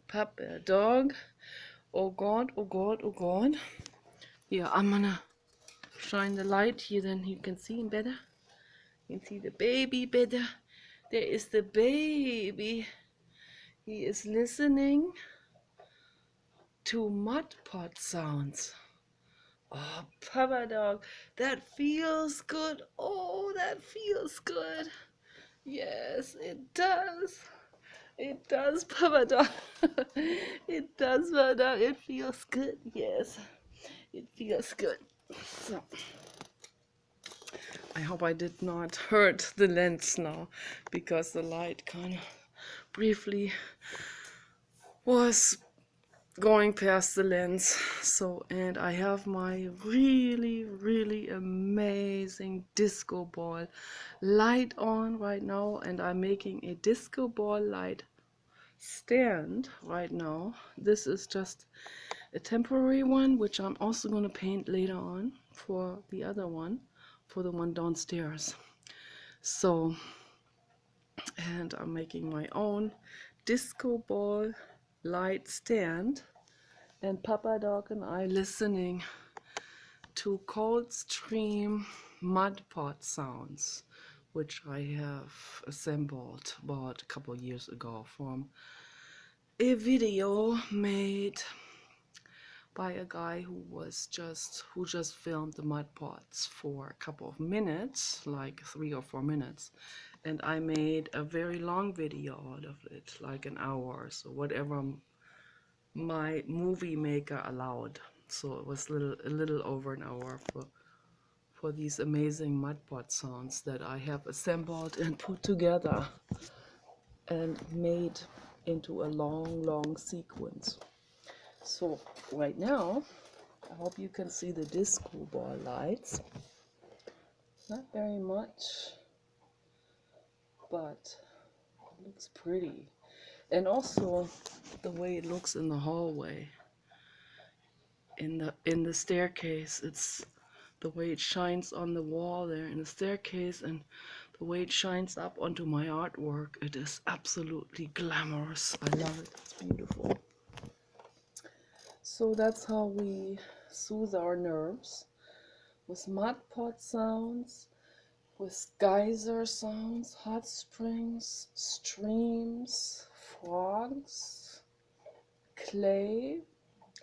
Papa Dog. Oh God, oh God, oh God. Yeah, I'm gonna shine the light here, then you can see him better. You can see the baby better. There is the baby. He is listening to mud pot sounds. Oh, Papa Dog, that feels good. Oh, that feels good. Yes, it does. It does, Papa Dog. It does, Papa Dog. It feels good. Yes, it feels good. So, I hope I did not hurt the lens now, because the light kind of briefly was going past the lens. So, and I have my really amazing disco ball light on right now, and I'm making a disco ball light stand right now. This is just a temporary one, which I'm also going to paint later on for the other one, for the one downstairs. So, and I'm making my own disco ball light stand, and Papa Dog and I listening to Coldstream mud pot sounds, which I have assembled about a couple years ago from a video made by a guy who just filmed the mud pots for a couple of minutes, like 3 or 4 minutes, and I made a very long video out of it, like an hour or so, whatever my movie maker allowed. So it was a little over an hour for these amazing mud pot sounds that I have assembled and put together and made into a long sequence. So right now, I hope you can see the disco ball lights. Not very much, but it looks pretty. And also the way it looks in the hallway, in the staircase. It's the way it shines on the wall there in the staircase, and the way it shines up onto my artwork. It is absolutely glamorous. I love it. It's beautiful. So that's how we soothe our nerves, with mud pot sounds, with geyser sounds, hot springs, streams, frogs, clay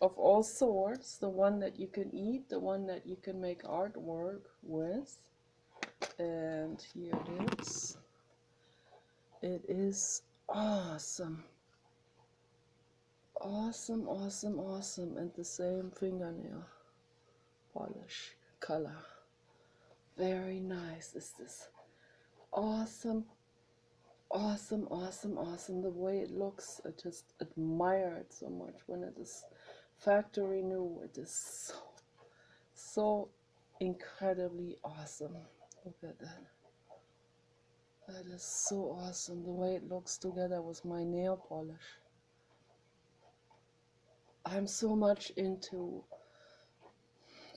of all sorts, the one that you can eat, the one that you can make artwork with. And here it is. It is awesome. Awesome. And the same fingernail polish color. Very nice. Is this awesome. The way it looks, I just admire it so much. When it is factory new, it is so incredibly awesome. Look at that. That is so awesome, the way it looks together with my nail polish. I'm so much into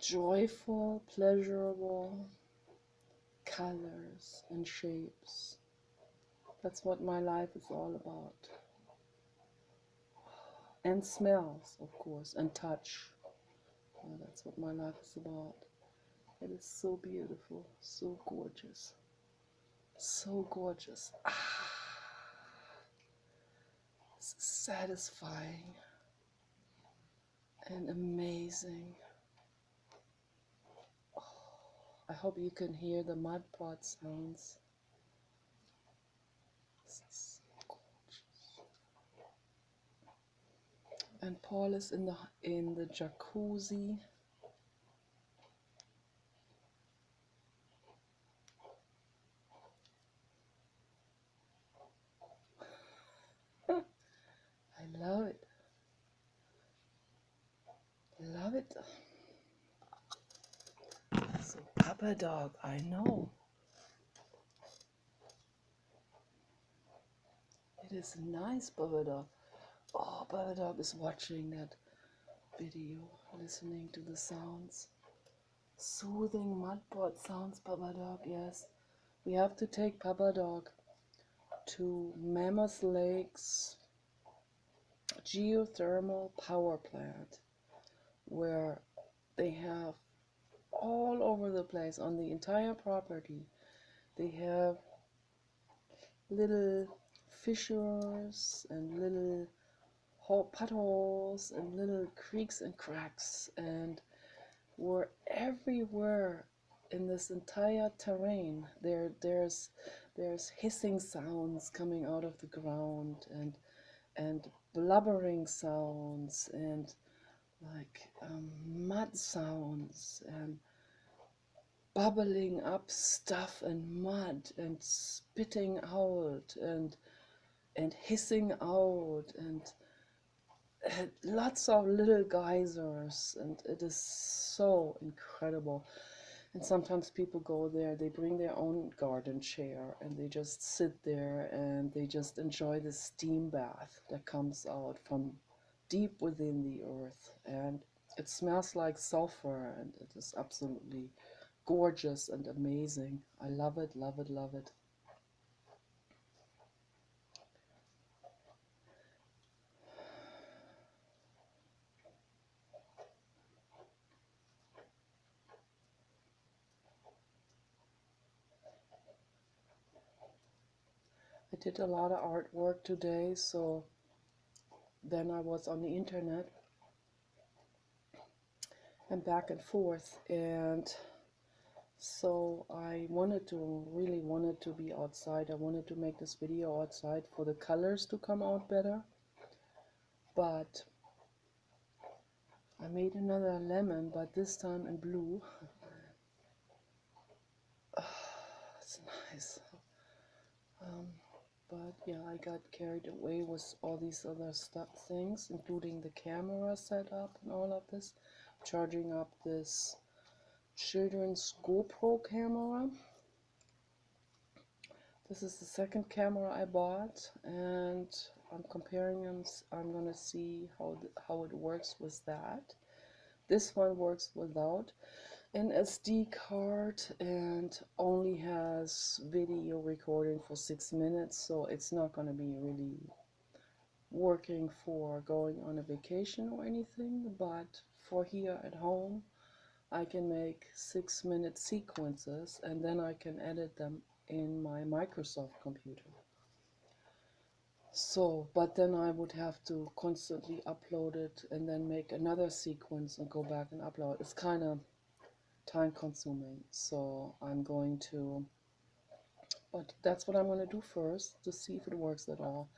joyful, pleasurable colors and shapes. That's what my life is all about. And smells, of course, and touch. Oh, that's what my life is about. It is so beautiful, so gorgeous. So gorgeous. It's satisfying and amazing. I hope you can hear the mud pot sounds. This is gorgeous. And Paul is in the jacuzzi. I love it. Love it. So Papa Dog, I know. It is nice, Papa Dog. Oh, Papa Dog is watching that video, listening to the sounds. Soothing mud pot sounds, Papa Dog, yes. We have to take Papa Dog to Mammoth Lakes geothermal power plant where they have all over the place on the entire property. They have little fissures and little potholes and little creeks and cracks, and we're everywhere in this entire terrain. There's hissing sounds coming out of the ground, and blubbering sounds, and like mud sounds, and bubbling up stuff and mud and spitting out and hissing out, and lots of little geysers, and it is so incredible. And sometimes people go there, they bring their own garden chair and they just sit there and they just enjoy the steam bath that comes out from deep within the earth, and it smells like sulfur, and it is absolutely gorgeous and amazing. I love it, love it, love it. I did a lot of artwork today, so then I was on the internet and back and forth, and so I really wanted to be outside. I wanted to make this video outside for the colors to come out better, but I made another lemon, but this time in blue. It's nice. But yeah, I got carried away with all these other things, including the camera setup and all of this. Charging up this children's GoPro camera. This is the second camera I bought, and I'm comparing them. I'm gonna see how it works with that. This one works without an SD card and only has video recording for 6 minutes, so it's not going to be really working for going on a vacation or anything, but for here at home I can make 6-minute sequences and then I can edit them in my Microsoft computer. So, but then I would have to constantly upload it and then make another sequence and go back and upload. It's kind of time consuming, so I'm going to, but that's what I'm going to do first to see if it works at all,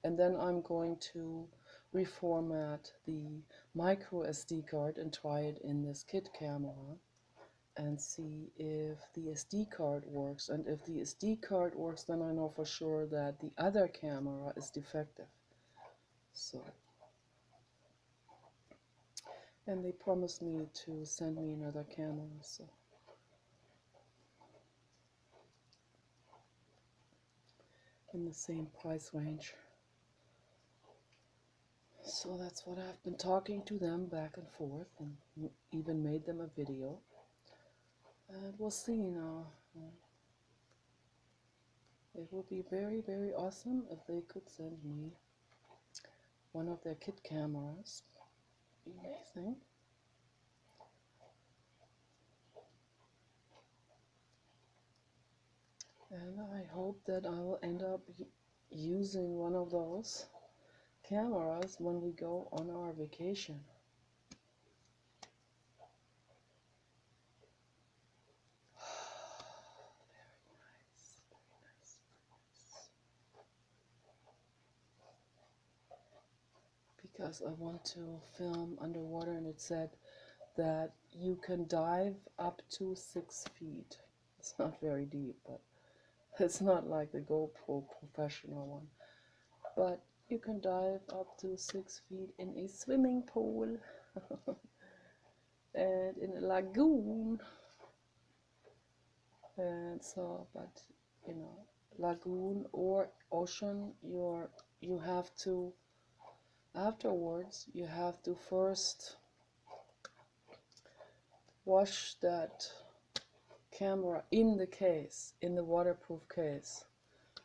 and then I'm going to reformat the micro SD card and try it in this kit camera and see if the SD card works, and if the SD card works, then I know for sure that the other camera is defective. So, and they promised me to send me another camera, so in the same price range. So that's what I've been talking to them back and forth, and even made them a video. And we'll see now. It would be very, very awesome if they could send me one of their kit cameras. Be amazing. And I hope that I will end up using one of those cameras when we go on our vacation. Because I want to film underwater, and it said that you can dive up to 6 feet. It's not very deep, but it's not like the GoPro professional one. But you can dive up to 6 feet in a swimming pool and in a lagoon. And so, but you know, lagoon or ocean, you have to, afterwards, you have to first wash that camera in the case, in the waterproof case,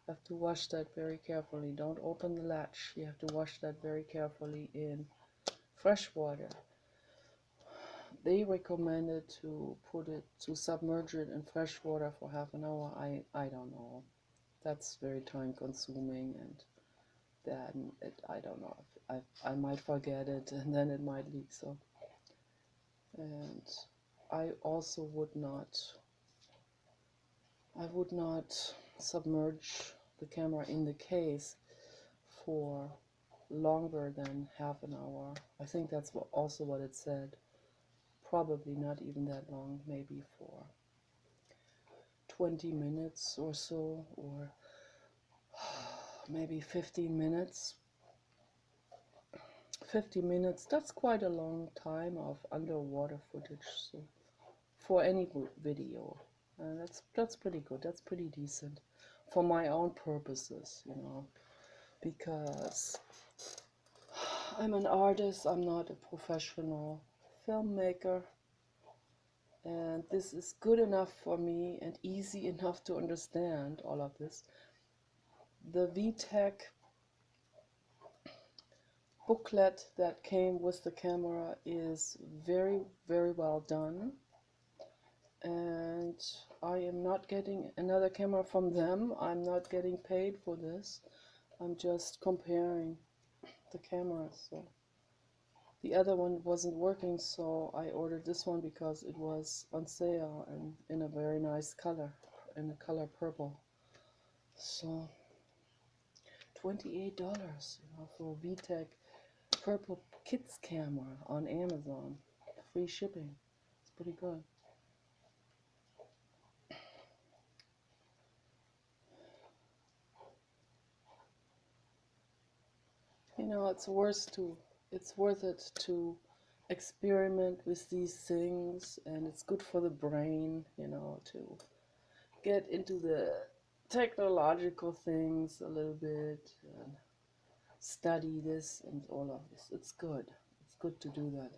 have to wash that very carefully. Don't open the latch. You have to wash that very carefully in fresh water. They recommended to submerge it in fresh water for half an hour. I don't know. That's very time consuming, and then I don't know. I might forget it, and then it might leak. So, and I also would not. I would not submerge the camera in the case for longer than half an hour. I think that's also what it said. Probably not even that long, maybe for 20 minutes or so, or maybe 15 minutes. 50 minutes, that's quite a long time of underwater footage, so for any video. That's pretty good, that's pretty decent for my own purposes, you know, because I'm an artist, I'm not a professional filmmaker, and this is good enough for me and easy enough to understand all of this. The VTech booklet that came with the camera is very, very well done, and I am not getting another camera from them. I'm not getting paid for this. I'm just comparing the cameras. So the other one wasn't working, so I ordered this one because it was on sale and in a very nice color, in the color purple. So $28, you know, for a VTech purple kids camera on Amazon. Free shipping. It's pretty good. You know, it's worth it to experiment with these things, and it's good for the brain, you know, to get into the technological things a little bit and study this and all of this. It's good. It's good to do that.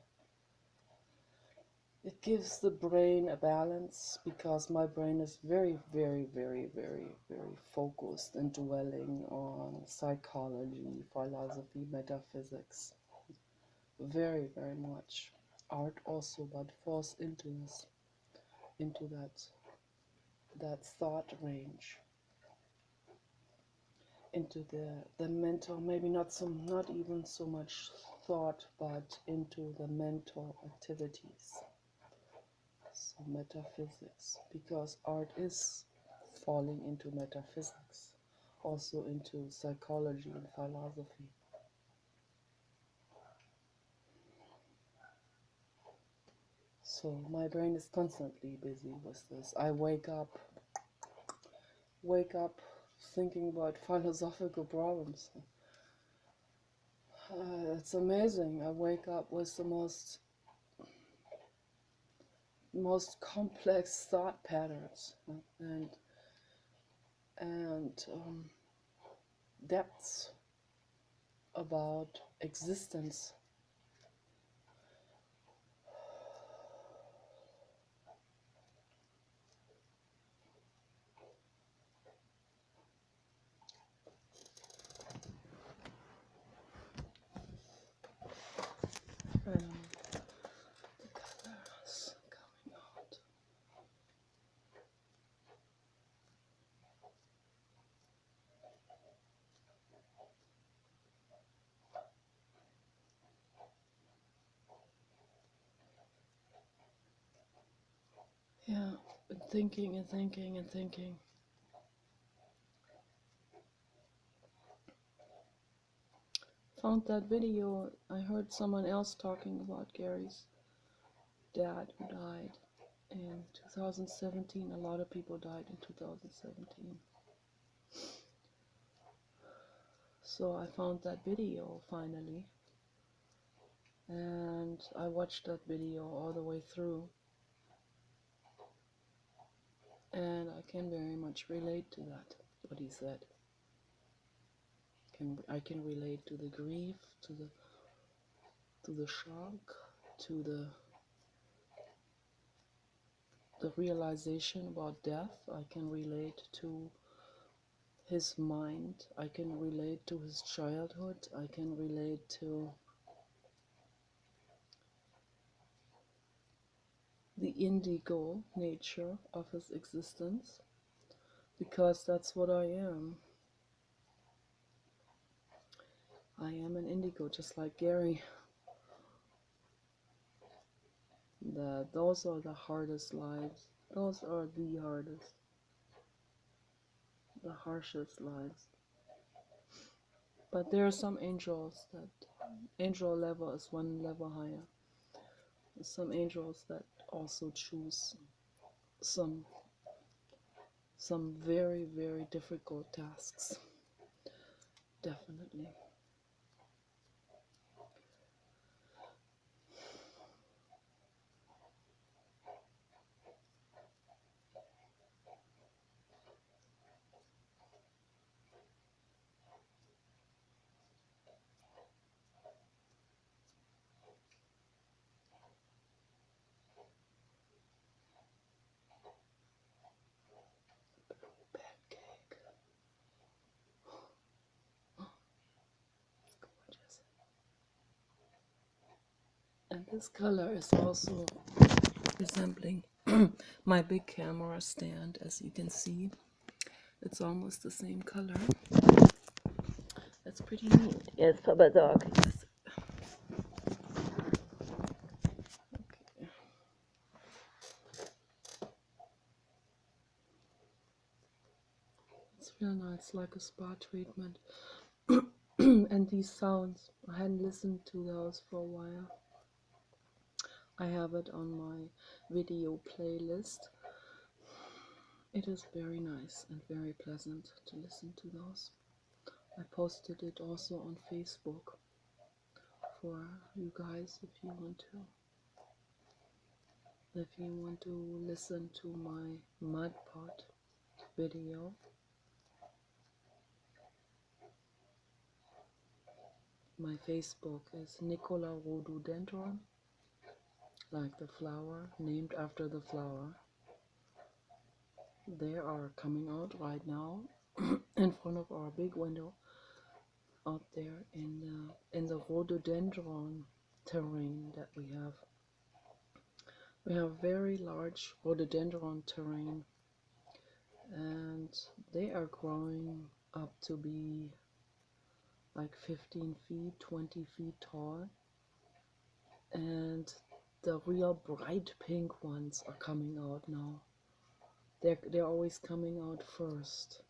It gives the brain a balance, because my brain is very, very, very, very, very focused and dwelling on psychology, philosophy, metaphysics. Very, very much. Art also, but falls into this, into that thought range, into the mental, maybe not even so much thought, but into the mental activities. So metaphysics, because art is falling into metaphysics, also into psychology and philosophy. So my brain is constantly busy with this. I wake up thinking about philosophical problems. It's amazing. I wake up with the most complex thought patterns and depths about existence. And the colors coming out. Yeah, and thinking and thinking and thinking. Found that video. I heard someone else talking about Gary's dad who died in 2017. A lot of people died in 2017. So I found that video finally, and I watched that video all the way through, and I can very much relate to that, what he said. I can relate to the grief, to the shock, to the realization about death. I can relate to his mind. I can relate to his childhood. I can relate to the indigo nature of his existence, because that's what I am. I am an indigo, just like Gary. Those are the hardest lives. Those are the hardest, the harshest lives. But there are some angels that angel level is one level higher. There's some angels that also choose some very, very difficult tasks. Definitely. Pancake. It's gorgeous. And this color is also resembling my big camera stand, as you can see. It's almost the same color. That's pretty neat. Yes, Papa Dog. Yes. Okay. It's real nice, like a spa treatment. And these sounds, I hadn't listened to those for a while. I have it on my video playlist. It is very nice and very pleasant to listen to those. I posted it also on Facebook for you guys if you want to listen to my mud pot video. My Facebook is Nicola Rhododendron, like the flower, named after the flower. They are coming out right now in front of our big window out there in the rhododendron terrain that we have. We have very large rhododendron terrain, and they are growing up to be like 15 feet, 20 feet tall. And the real bright pink ones are coming out now. They're always coming out first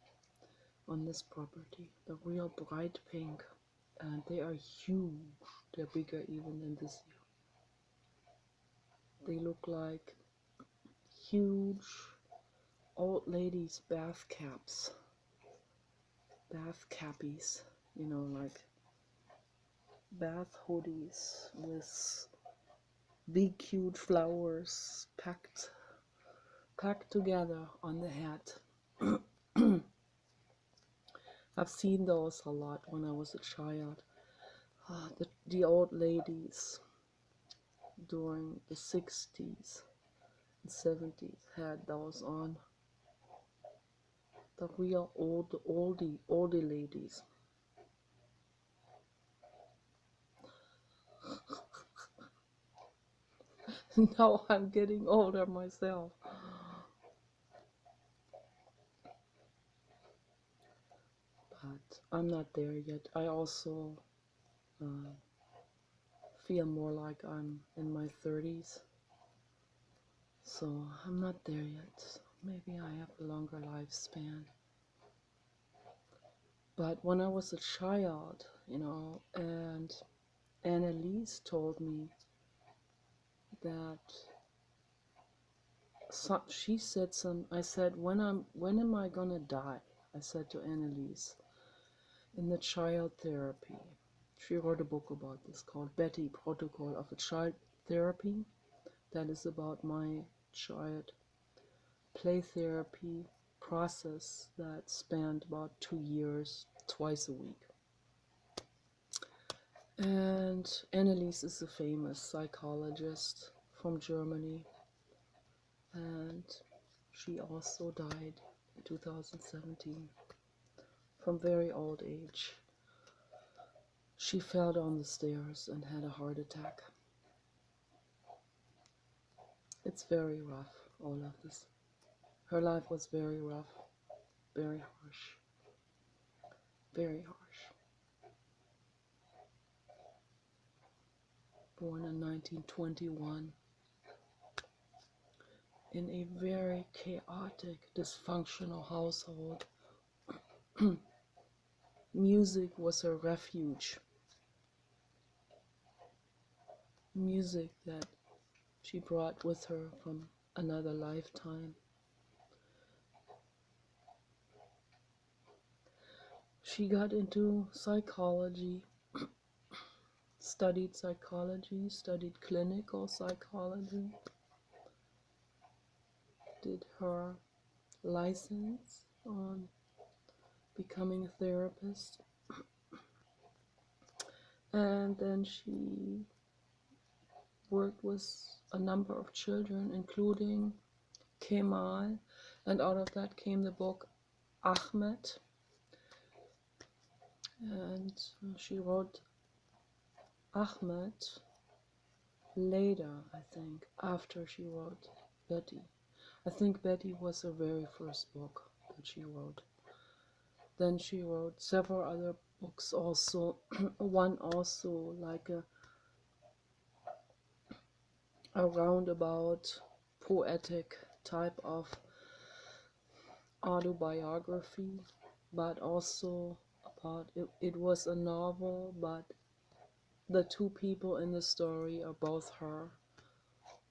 on this property. The real bright pink, and they are huge. They're bigger even than this year. They look like huge old ladies' bath caps, bath cappies, you know, like bath hoodies with big huge flowers packed together on the head. I've seen those a lot when I was a child. The old ladies during the 60s and 70s had those on. The real oldie ladies. Now I'm getting older myself. But I'm not there yet. I also feel more like I'm in my 30s. So I'm not there yet. Maybe I have a longer lifespan. But when I was a child, you know, and Annalise told me that she said I said, when am I gonna die? I said to Annalise in the child therapy. She wrote a book about this called Betty, Protocol of a Child Therapy. That is about my child play therapy process that spanned about 2 years, twice a week. And Annalise is a famous psychologist from Germany, and she also died in 2017. from very old age. She fell down the stairs and had a heart attack. It's very rough, all of this. Her life was very rough, very harsh, very harsh. Born in 1921 in a very chaotic, dysfunctional household. Music was her refuge. Music that she brought with her from another lifetime. She got into psychology, studied psychology, studied clinical psychology, did her license on becoming a therapist, and then she worked with a number of children, including Kemal, and out of that came the book Ahmed, and she wrote Ahmed later, I think, after she wrote Betty. I think Betty was her very first book that she wrote. Then she wrote several other books also, one also like a roundabout poetic type of autobiography, but also about it was a novel, but the two people in the story are both her.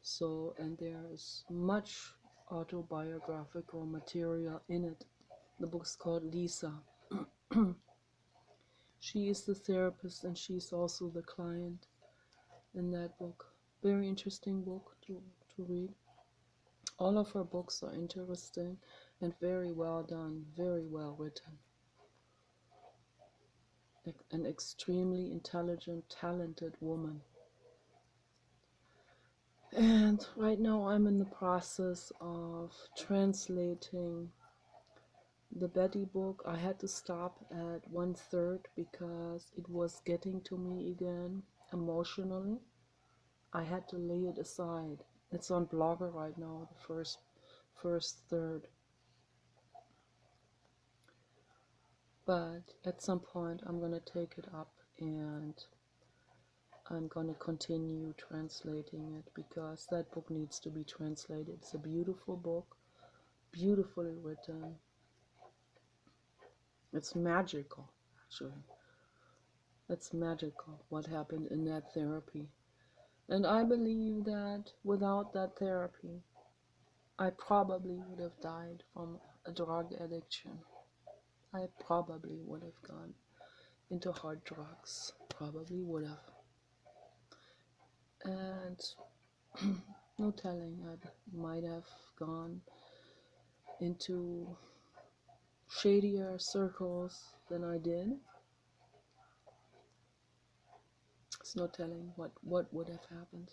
So, and there is much autobiographical material in it. The book's called Lisa. She is the therapist and she's also the client in that book. Very interesting book to read. All of her books are interesting and very well done, very well written. An extremely intelligent, talented woman. And right now I'm in the process of translating the Betty book. I had to stop at 1/3 because it was getting to me again emotionally. I had to lay it aside. It's on Blogger right now, the first third. But at some point I'm going to take it up and I'm going to continue translating it because that book needs to be translated. It's a beautiful book, beautifully written. It's magical, actually. It's magical what happened in that therapy. And I believe that without that therapy, I probably would have died from a drug addiction. I probably would have gone into hard drugs. Probably would have. And no telling, I might have gone into shadier circles than I did. It's no telling what would have happened.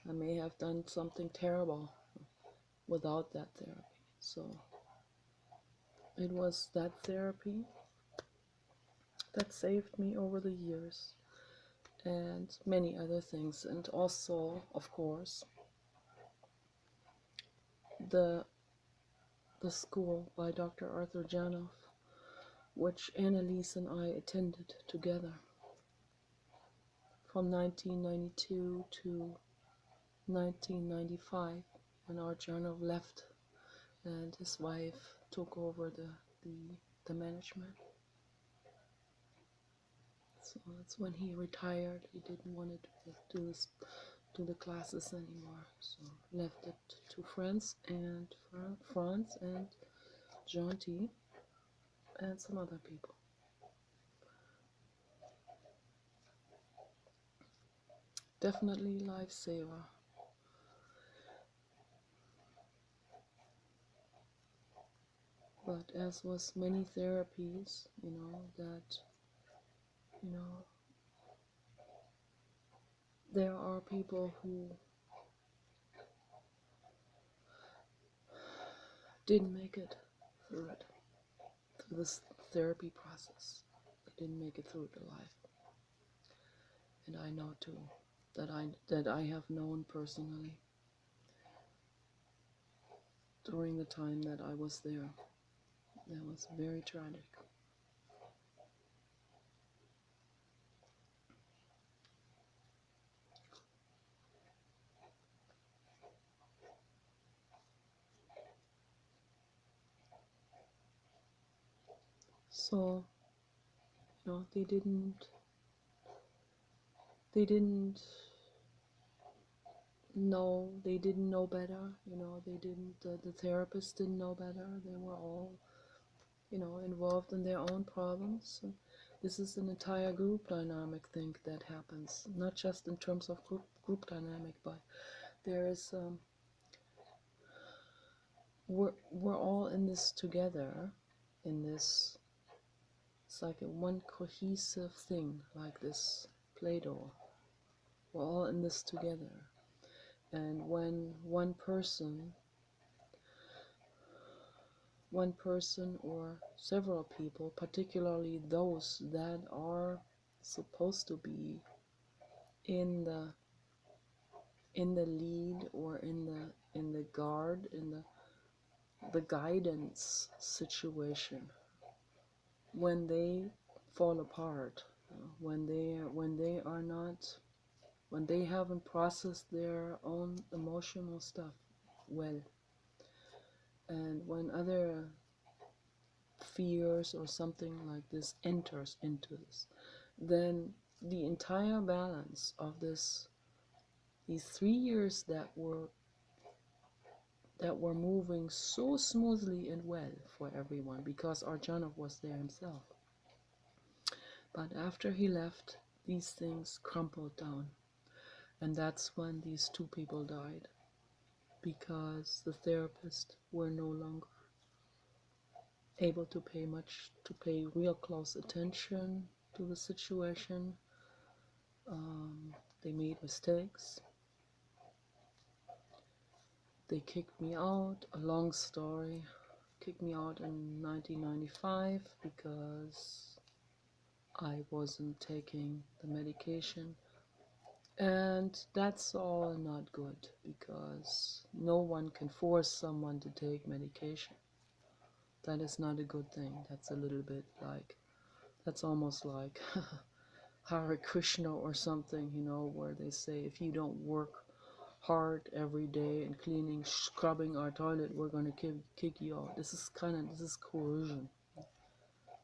I may have done something terrible without that therapy. So it was that therapy that saved me over the years and many other things. And also, of course, the school by Dr. Arthur Janoff, which Annalise and I attended together from 1992 to 1995, when Art Janoff left and his wife took over the management. So that's when he retired. He didn't want to do the classes anymore, so left it to Franz and John T. and some other people. Definitely lifesaver. But as was many therapies, there are people who didn't make it through it. to this therapy process. They didn't make it through the life. And I know too that I have known personally during the time that I was there. That was very tragic. So, they didn't they didn't know better, they didn't, the therapists didn't know better. They were all, involved in their own problems. And this is an entire group dynamic thing that happens, not just in terms of group dynamic, but there is, we're all in this together, in this, it's like a one cohesive thing, like this Play-Doh. We're all in this together. And when one person or several people, particularly those that are supposed to be in the lead, or in the guard, in the guidance situation, when they fall apart, when they haven't processed their own emotional stuff well, and when other fears or something like this enters into this, then the entire balance of these 3 years that were moving so smoothly and well for everyone, because Arjanov was there himself. But after he left, these things crumpled down. And that's when these 2 people died, because the therapists were no longer able to pay real close attention to the situation. They made mistakes. They kicked me out, a long story. Kicked me out in 1995 because I wasn't taking the medication. And that's all not good, because no one can force someone to take medication. That is not a good thing. That's a little bit like, that's almost like Hare Krishna or something, where they say, if you don't work hard every day and cleaning, scrubbing our toilet, we're going to kick you out. This is coercion.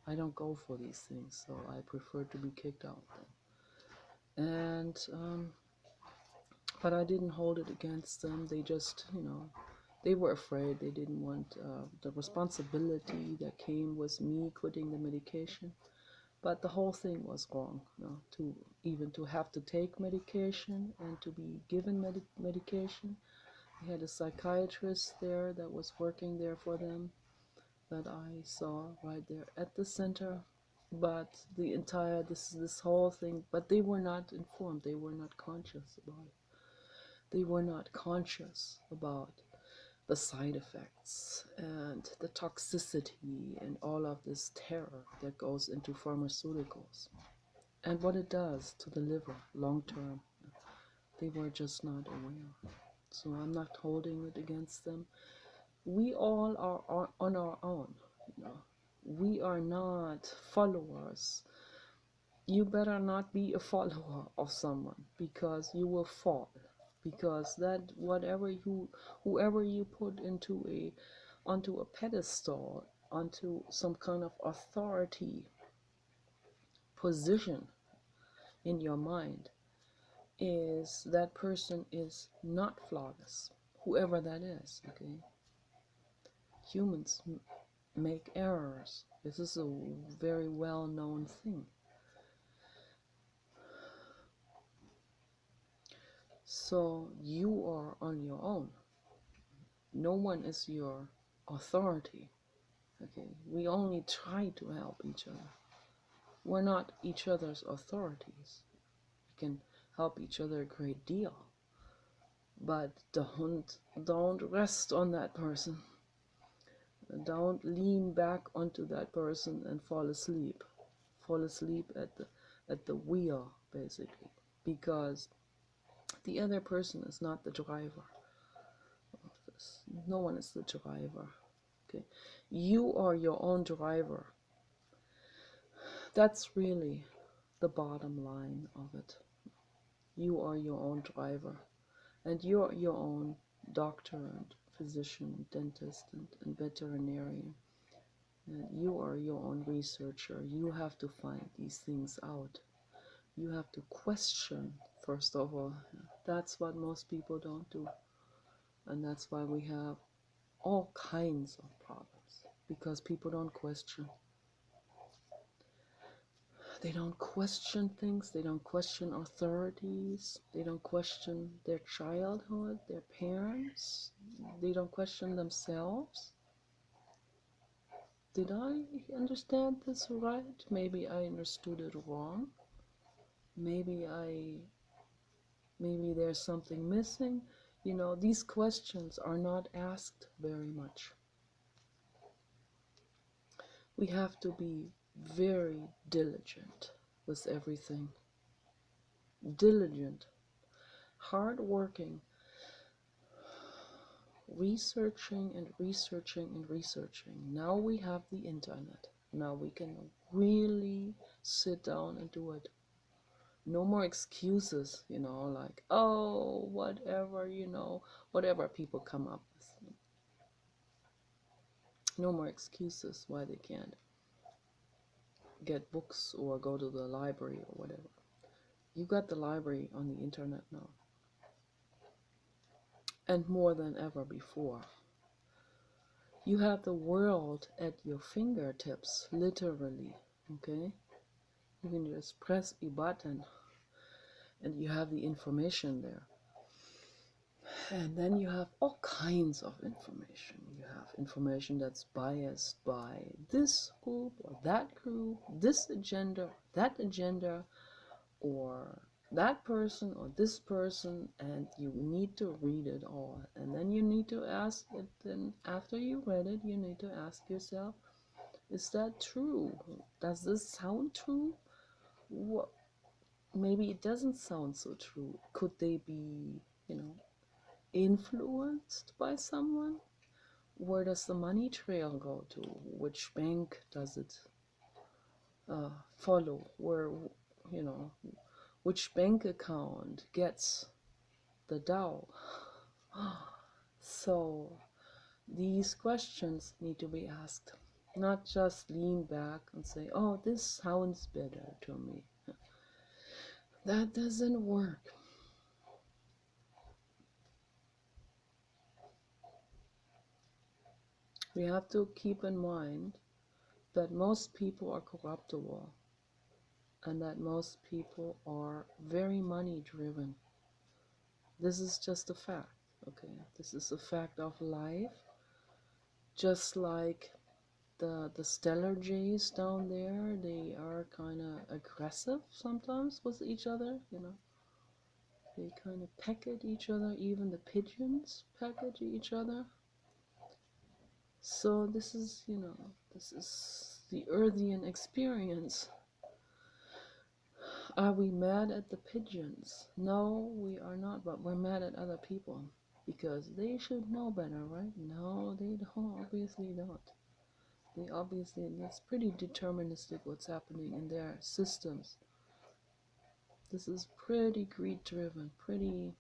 I don't go for these things, so I prefer to be kicked out then. And but I didn't hold it against them. They just, they were afraid. They didn't want the responsibility that came with me quitting the medication. But the whole thing was wrong, to have to take medication and to be given medication. I had a psychiatrist there that was working there for them, that I saw right there at the center. But the entire, this whole thing, but they were not informed. They were not conscious about it. They were not conscious about the side effects and the toxicity and all of this terror that goes into pharmaceuticals and what it does to the liver long term. They were just not aware. So I'm not holding it against them. We all are on our own. We are not followers. You better not be a follower of someone, because you will fall. Because that whoever you put onto a pedestal, onto some kind of authority position in your mind, that person is not flawless, whoever that is. Okay, humans make errors. This is a very well-known thing. So you are on your own. No one is your authority. Okay, we only try to help each other. We're not each other's authorities. We can help each other a great deal, but don't rest on that person. Don't lean back onto that person and fall asleep. Fall asleep at the wheel, basically, because the other person is not the driver of this. No one is the driver. Okay, you are your own driver. That's really the bottom line of it. You are your own driver, and you're your own doctor and physician, dentist and veterinarian. And you are your own researcher. You have to find these things out. You have to question, first of all. That's what most people don't do. And that's why we have all kinds of problems, because people don't question. They don't question things. They don't question authorities. They don't question their childhood, their parents. They don't question themselves. Did I understand this right? Maybe I understood it wrong. Maybe there's something missing. You know, these questions are not asked very much. We have to be very diligent with everything. Diligent, hardworking, researching and researching and researching. Now we have the internet. Now we can really sit down and do it. No more excuses, you know, like, oh, whatever, you know, whatever people come up with. No more excuses why they can't get books or go to the library or whatever. You got the library on the internet now. And more than ever before. You have the world at your fingertips, literally, okay? You can just press a button and you have the information there. And then you have all kinds of information. You have information that's biased by this group or that group, this agenda, that agenda, or that person or this person, and you need to read it all. And then you need to ask it, then after you read it, you need to ask yourself, is that true? Does this sound true? What? Maybe it doesn't sound so true. Could they be, you know, influenced by someone? Where does the money trail go to? Which bank does it follow? Where, you know, which bank account gets the dough? So these questions need to be asked, not just lean back and say, oh, this sounds better to me. That doesn't work. We have to keep in mind that most people are corruptible and that most people are very money driven. This is just a fact, okay? This is a fact of life. Just like the stellar jays down there, they are kind of aggressive sometimes with each other, you know. They kind of peck at each other. Even the pigeons peck at each other. So this is, you know, this is the Earthian experience. Are we mad at the pigeons? No, we are not, but we're mad at other people because they should know better, right? No, they don't, obviously don't. They obviously, it's pretty deterministic what's happening in their systems. This is pretty greed driven, pretty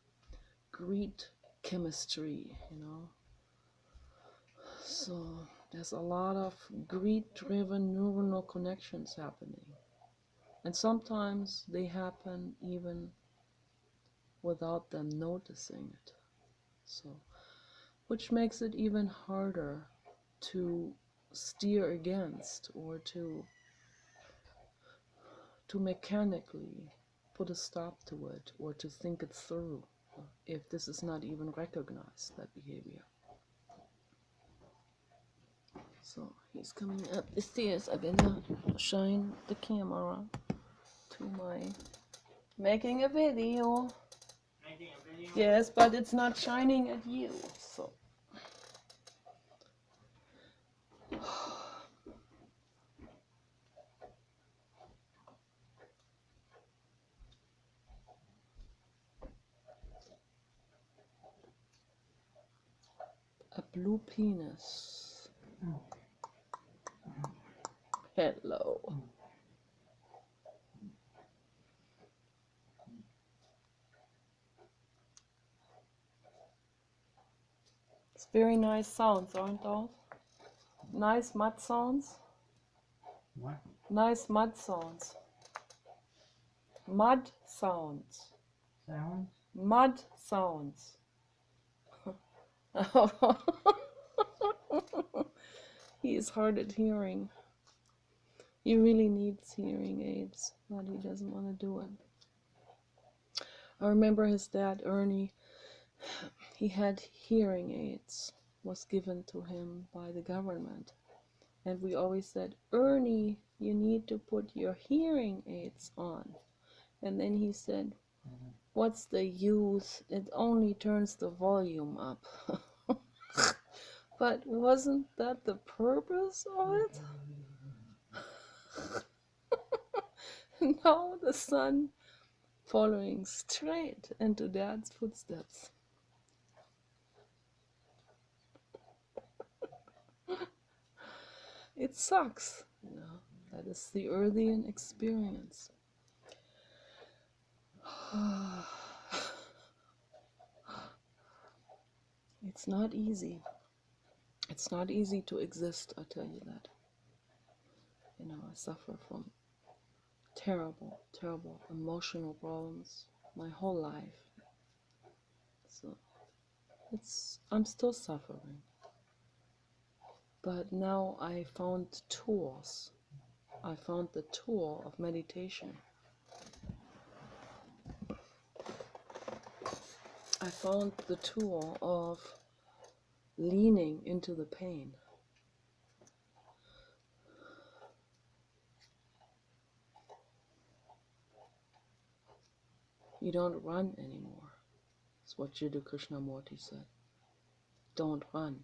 greed chemistry, you know. So there's a lot of greed driven neuronal connections happening. And sometimes they happen even without them noticing it. So, which makes it even harder to steer against or to mechanically put a stop to it or to think it through if this is not even recognized, that behavior. So he's coming up the stairs. I better shine the camera to my making a video. Yes, but it's not shining at you. So blue penis. Hello. It's very nice sounds, aren't those? Nice mud sounds. What? Nice mud sounds. Mud sounds. Sounds? Mud sounds. He is hard at hearing. He really needs hearing aids, but he doesn't want to do it. I remember his dad, Ernie, he had hearing aids, was given to him by the government. And we always said, Ernie, you need to put your hearing aids on. And then he said, what's the use? It only turns the volume up. But wasn't that the purpose of it? Now the son following straight into dad's footsteps. It sucks, you know. That is the Earthian experience. It's not easy. It's not easy to exist, I tell you that. You know, I suffer from terrible, terrible emotional problems my whole life. So I'm still suffering. But now I found tools. I found the tool of meditation. I found the tool of leaning into the pain. You don't run anymore. That's what Jiddu Krishnamurti said. Don't run.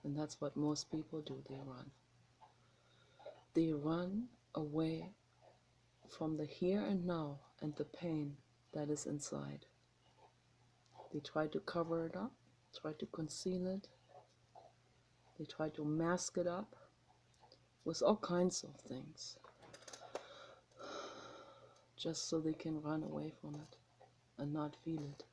And that's what most people do, they run. They run away from the here and now and the pain that is inside. They try to cover it up, try to conceal it. They try to mask it up with all kinds of things, just so they can run away from it and not feel it.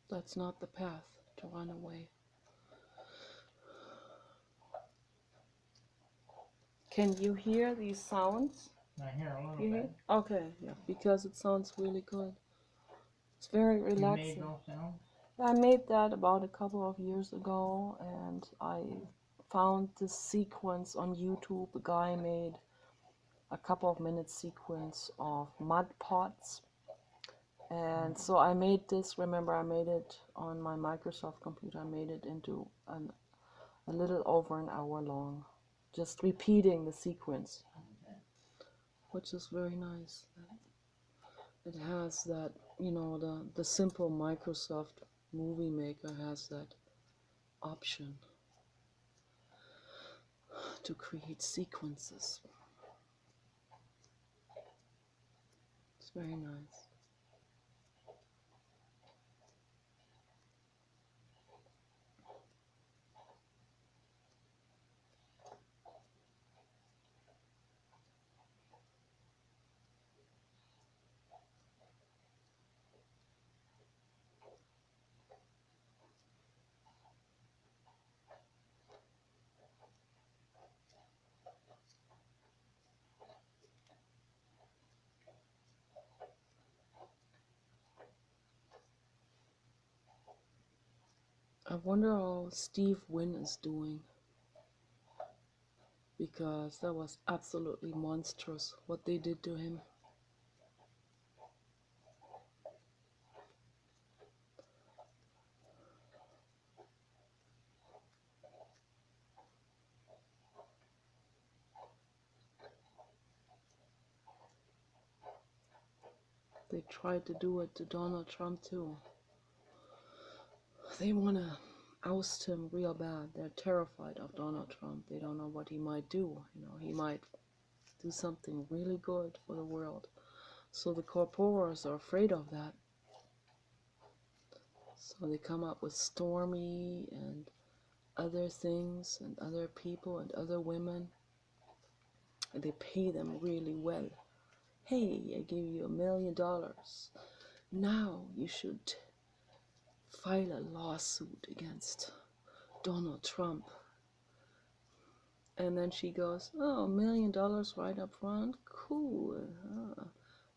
That's not the path to run away. Can you hear these sounds? I hear a little You hear? bit. Okay, yeah, because it sounds really good. It's very relaxing. You made those sounds? I made that about a couple of years ago, and I found this sequence on YouTube. The guy made a couple of minutes sequence of mud pots. And so I made this, remember I made it on my Microsoft computer, I made it into a little over an hour long, just repeating the sequence, which is very nice. It has that, you know, the simple Microsoft Movie Maker has that option to create sequences. It's very nice. I wonder how Steve Wynn is doing, because that was absolutely monstrous what they did to him. They tried to do it to Donald Trump too. They want to oust him real bad. They're terrified of Donald Trump. They don't know what he might do. He might do something really good for the world. So the corporations are afraid of that. So they come up with Stormy and other things and other people and other women. And they pay them really well. Hey, I give you $1 million. Now you should file a lawsuit against Donald Trump. And then she goes, oh, $1 million right up front? Cool.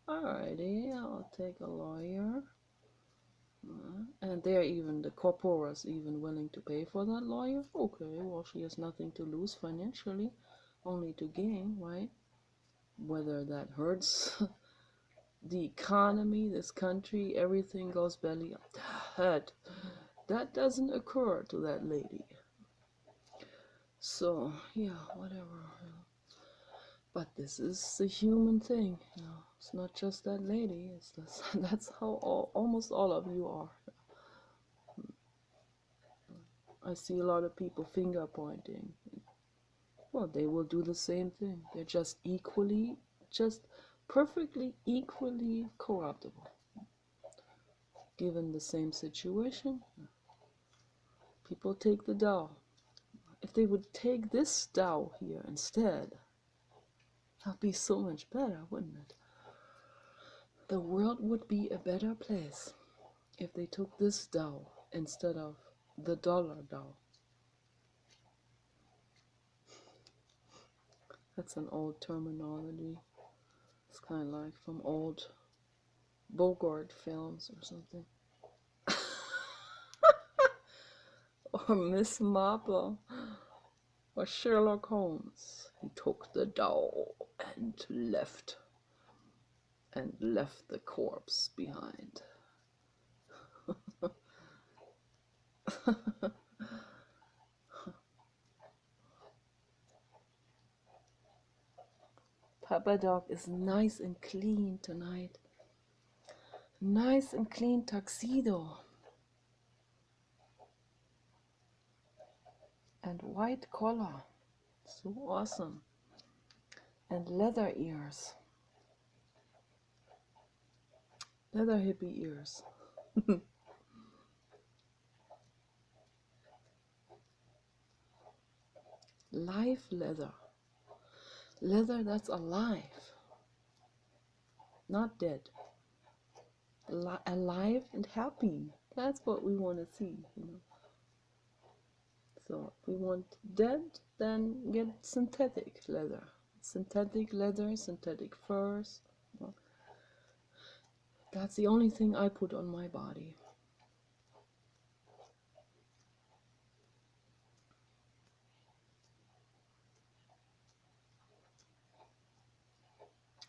Alrighty, I'll take a lawyer. And they're even, the corpora's even willing to pay for that lawyer? Okay, well, she has nothing to lose financially, only to gain, right? Whether that hurts the economy, this country, everything goes belly up. That doesn't occur to that lady. So, yeah, whatever. But this is the human thing. It's not just that lady. That's how almost all of you are. I see a lot of people finger pointing. Well, they will do the same thing. They're just perfectly equally corruptible. Given the same situation, people take the Tao. If they would take this Tao here instead, that'd be so much better, wouldn't it? The world would be a better place if they took this Tao instead of the dollar Tao. That's an old terminology. It's kind of like from old Bogart films or something. Or Miss Marple. Or Sherlock Holmes. He took the Tao and left the corpse behind. Papa Dog is nice and clean tonight. Nice and clean tuxedo. And white collar. So awesome. And leather ears. Leather hippie ears. Live leather. Leather that's alive. Not dead. Alive and happy. That's what we want to see, So if we want dead, then get synthetic leather. Synthetic leather, synthetic furs. Well, that's the only thing I put on my body.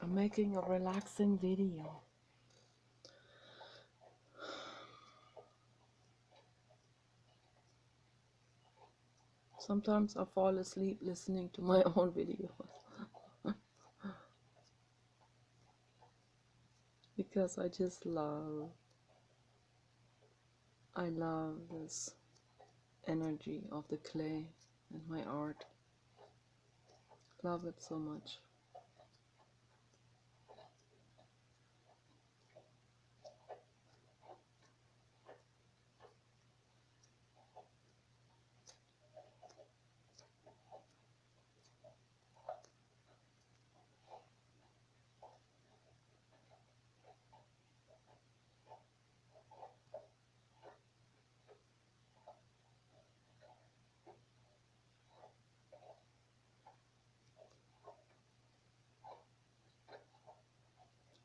I'm making a relaxing video. Sometimes I fall asleep listening to my own videos. Because I just I love this energy of the clay and my art. Love it so much.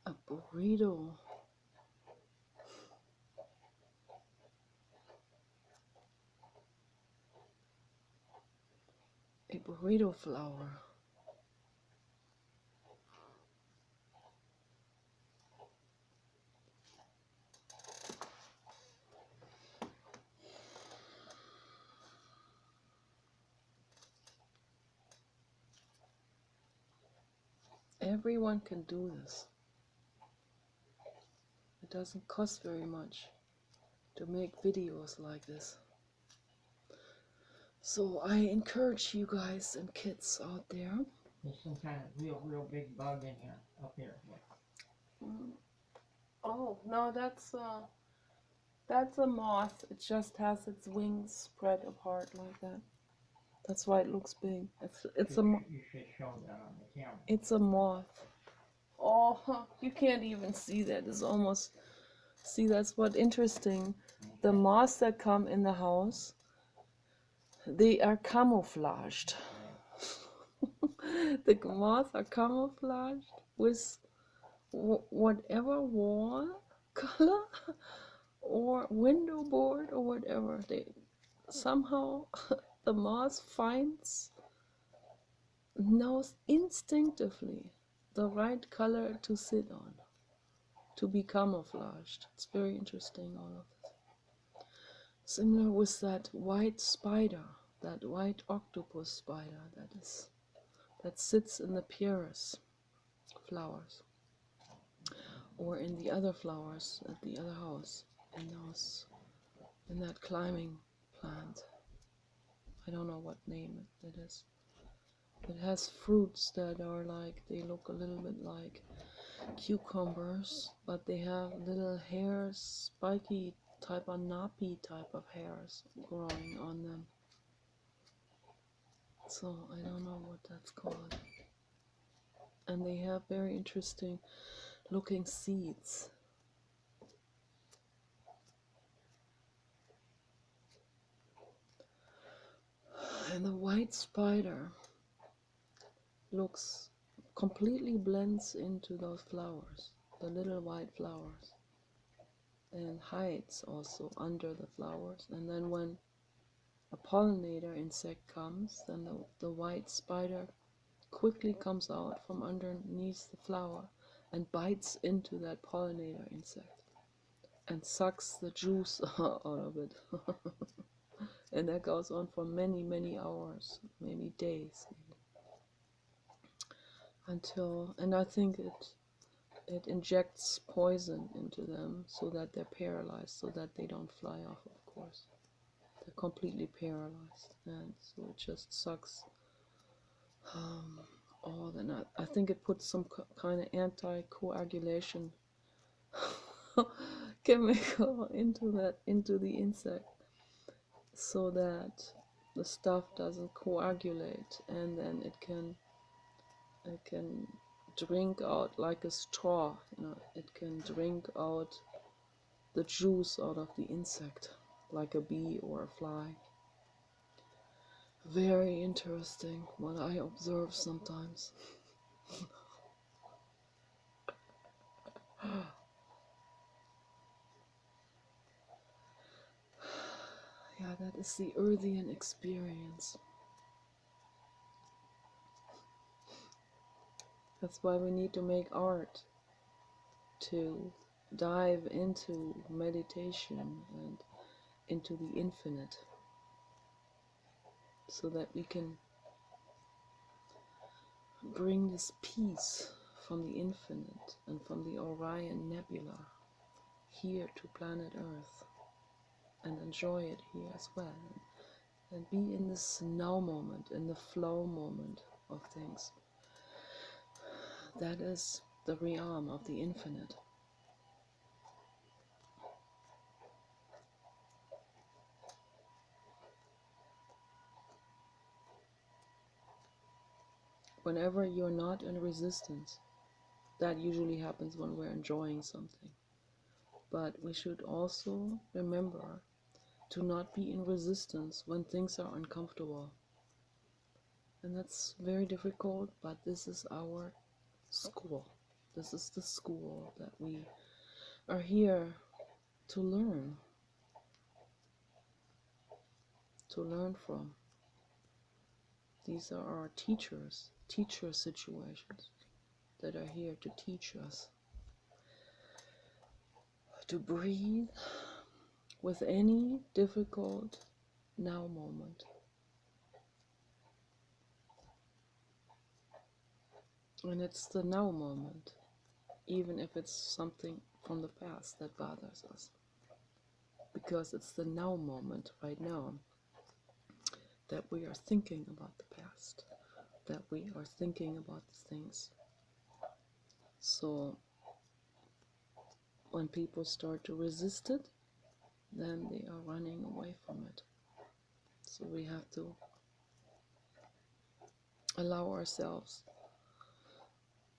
A burrito. A burrito flower. Everyone can do this. It doesn't cost very much to make videos like this. So I encourage you guys and kids out there. There's some kind of real big bug in here, up here. Oh no, that's a moth. It just has its wings spread apart like that. That's why it looks big. It's a You should show that on the camera. it's a moth. Oh, you can't even see that. It's almost see. That's what interesting. The moths that come in the house, they are camouflaged. The moths are camouflaged with whatever wall color or window board or whatever. They somehow the moth knows instinctively the right color to sit on, to be camouflaged. It's very interesting, all of this. Similar with that white spider, that white octopus spider that sits in the Pieris flowers, or in the other flowers at the other house, in that climbing plant. I don't know what name it is. It has fruits that are like, they look a little bit like cucumbers, but they have little hairs, spiky type of nappy type of hairs growing on them. So I don't know what that's called. And they have very interesting looking seeds. And the white spider looks completely blends into those flowers, the little white flowers, and hides also under the flowers. And then when a pollinator insect comes, then the white spider quickly comes out from underneath the flower and bites into that pollinator insect and sucks the juice out of it. And that goes on for many hours, maybe days, until, and I think it injects poison into them so that they're paralyzed, so that they don't fly off, of course. They're completely paralyzed, and so it just sucks all the night. I think it puts some kind of anti-coagulation chemical into the insect, so that the stuff doesn't coagulate, and then it can drink out like a straw. It can drink out the juice out of the insect like a bee or a fly. Very interesting what I observe sometimes. Yeah, that is the Earthian experience. That's why we need to make art, to dive into meditation and into the infinite, so that we can bring this peace from the infinite and from the Orion Nebula here to planet Earth, and enjoy it here as well, and be in this now moment, in the flow moment of things. That is the realm of the infinite. Whenever you're not in resistance, that usually happens when we're enjoying something. But we should also remember to not be in resistance when things are uncomfortable. And that's very difficult, but this is our school. This is the school that we are here to learn from. These are our teachers, teacher situations that are here to teach us to breathe with any difficult now moment. And it's the now moment, even if it's something from the past that bothers us, because it's the now moment right now that we are thinking about the past, that we are thinking about the things. So when people start to resist it, then they are running away from it. So we have to allow ourselves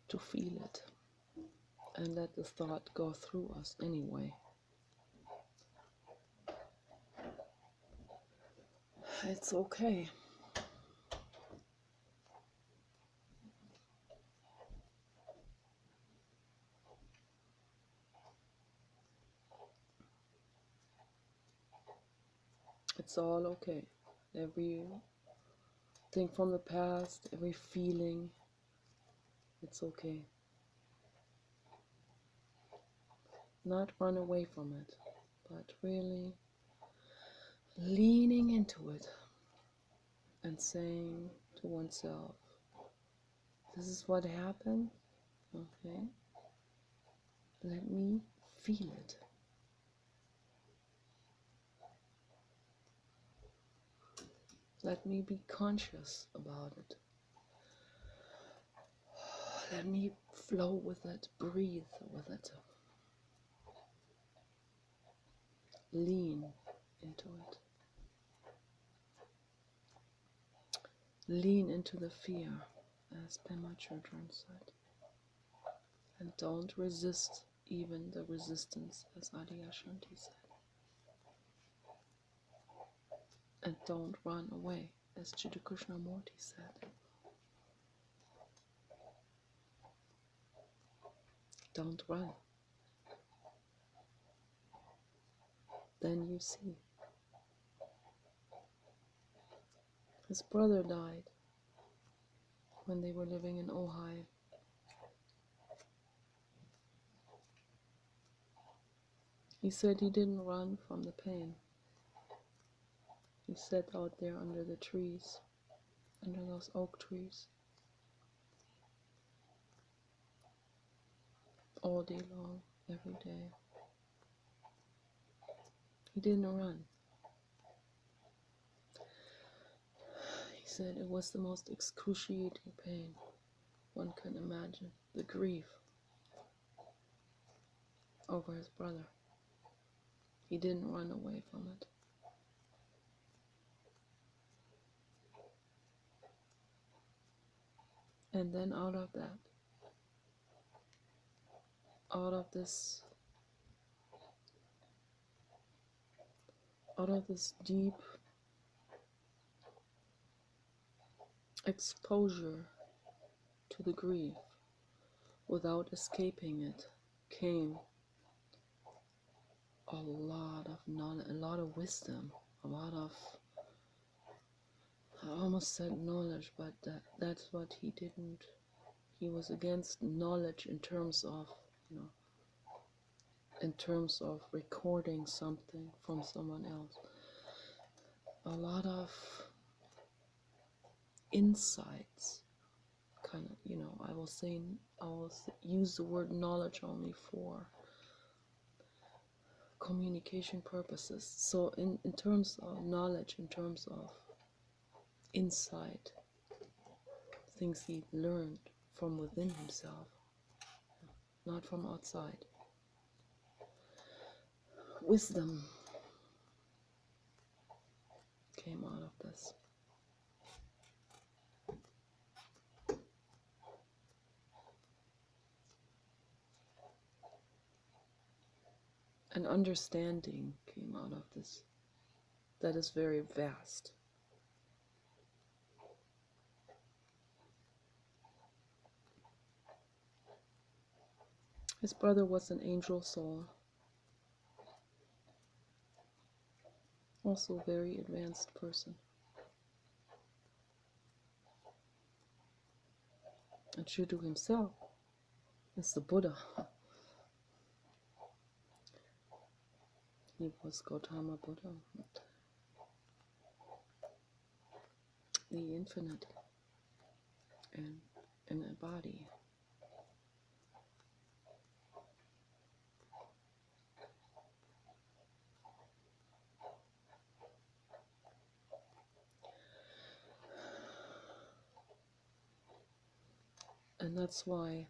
to feel it and let the thought go through us anyway. It's okay. It's all okay. Everything from the past, every feeling, it's okay. Not run away from it, but really leaning into it and saying to oneself, this is what happened, okay? Let me feel it. Let me be conscious about it. Let me flow with it, breathe with it. Lean into it. Lean into the fear, as Pema Chodron said. And don't resist even the resistance, as Adyashanti said. And don't run away, as Jiddu Krishnamurti said. Don't run. Then you see. His brother died when they were living in Ojai. He said he didn't run from the pain. He sat out there under the trees, under those oak trees, all day long, every day. He didn't run. He said it was the most excruciating pain one can imagine, the grief over his brother. He didn't run away from it. And then out of that, out of this deep exposure to the grief, without escaping it, came a lot of knowledge, a lot of wisdom, a lot of, I almost said knowledge, but that's what he didn't. He was against knowledge in terms of, in terms of recording something from someone else. A lot of insights, kind of, I will use the word knowledge only for communication purposes. So in terms of knowledge, in terms of insight, things he learned from within himself, not from outside. Wisdom came out of this. An understanding came out of this that is very vast. His brother was an angel soul, also a very advanced person. And Jiddu himself is the Buddha. He was Gautama Buddha, the infinite and in a body. And that's why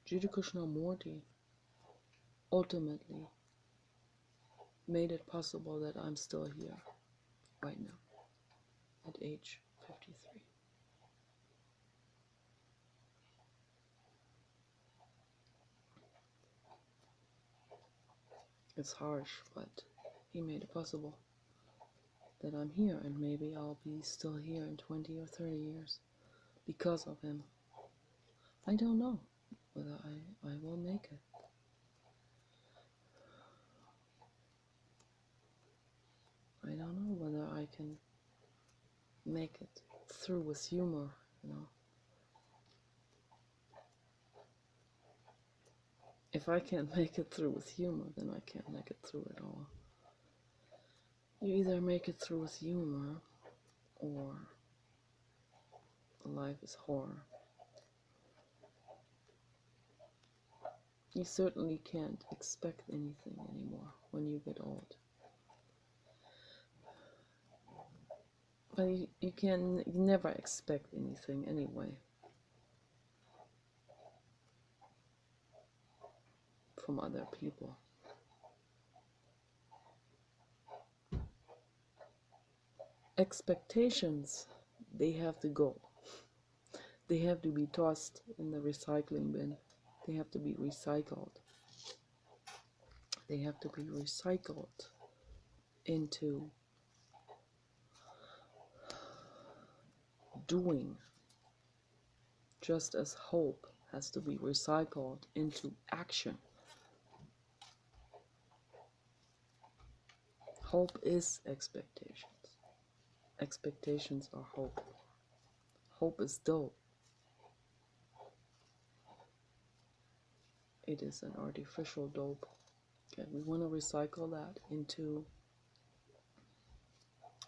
Jiddu Krishnamurti ultimately made it possible that I'm still here right now at age 53. It's harsh, but he made it possible that I'm here, and maybe I'll be still here in 20 or 30 years because of him. I don't know whether I will make it. I don't know whether I can make it through with humor, you know. If I can't make it through with humor, then I can't make it through at all. You either make it through with humor, or life is horror. You certainly can't expect anything anymore when you get old. But you can never expect anything anyway from other people. Expectations, they have to go. They have to be tossed in the recycling bin. They have to be recycled. They have to be recycled into doing, just as hope has to be recycled into action. Hope is expectations. Expectations are hope. Hope is dope. It is an artificial dope. Okay, we want to recycle that into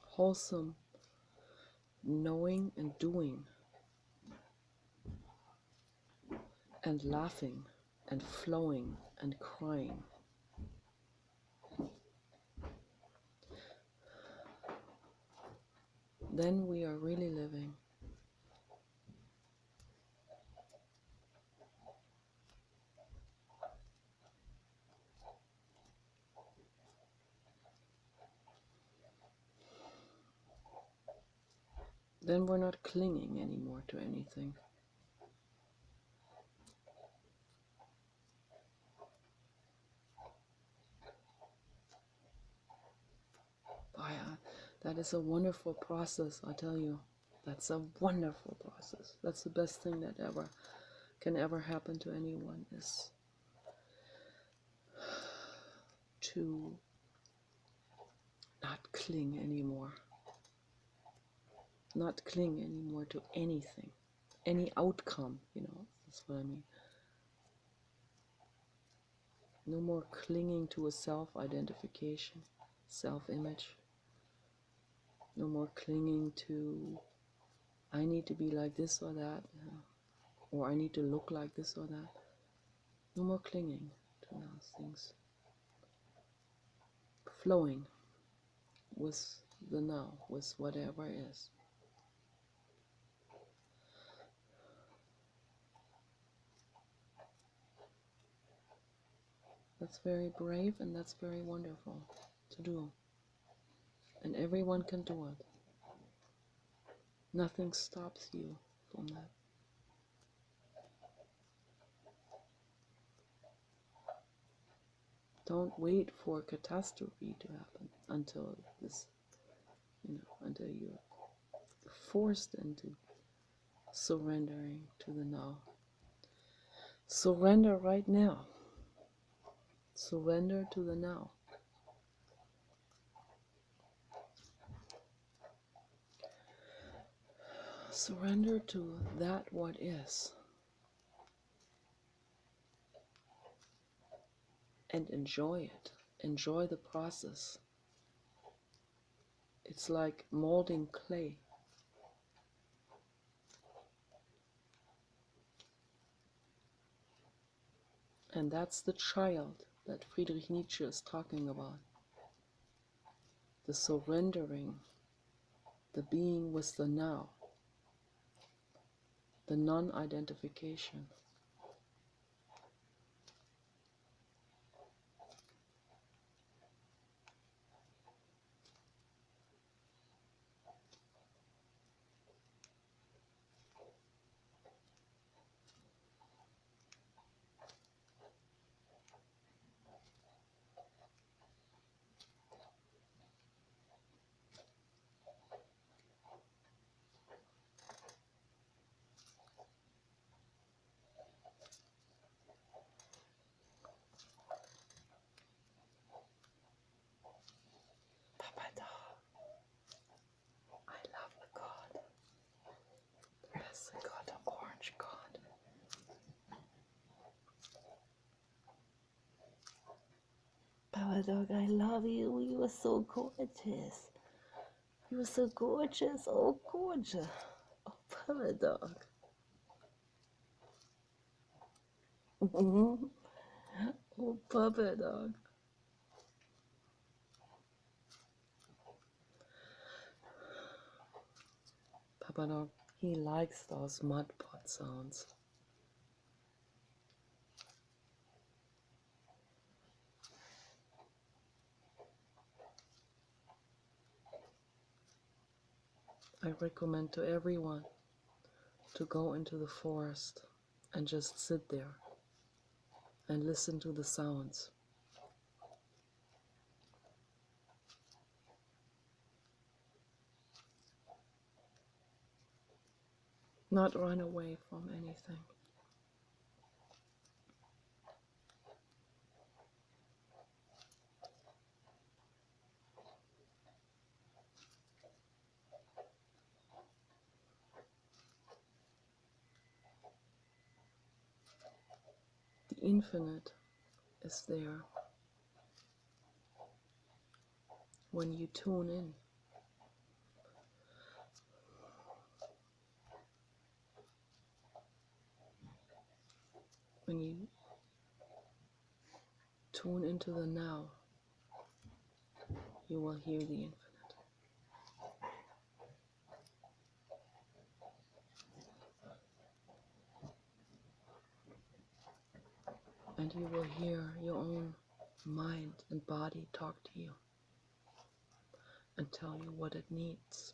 wholesome knowing and doing, and laughing and flowing and crying. Then we are really living. Then we're not clinging anymore to anything. That is a wonderful process, I tell you. That's a wonderful process. That's the best thing that can ever happen to anyone, is to not cling anymore. Not cling anymore to anything, any outcome, you know, that's what I mean. No more clinging to a self-identification, self-image. No more clinging to, I need to be like this or that, or I need to look like this or that. No more clinging to those things. Flowing with the now, with whatever is. That's very brave, and that's very wonderful to do. And everyone can do it. Nothing stops you from that. Don't wait for a catastrophe to happen until this, you know, until you're forced into surrendering to the now. Surrender right now. Surrender to the now. Surrender to that what is. And enjoy it. Enjoy the process. It's like molding clay. And that's the child that Friedrich Nietzsche is talking about. The surrendering, the being with the now. the non-identification. Papa dog, I love the God. There's the God, the orange God. Papa dog, I love you. You are so gorgeous. You are so gorgeous. Oh, gorgeous. Oh, Papa dog. Oh, Papa dog. Papa dog, he likes those mud pot sounds. I recommend to everyone to go into the forest and just sit there and listen to the sounds. Not run away from anything. The infinite is there when you tune in. When you tune into the now, you will hear the infinite. And you will hear your own mind and body talk to you and tell you what it needs.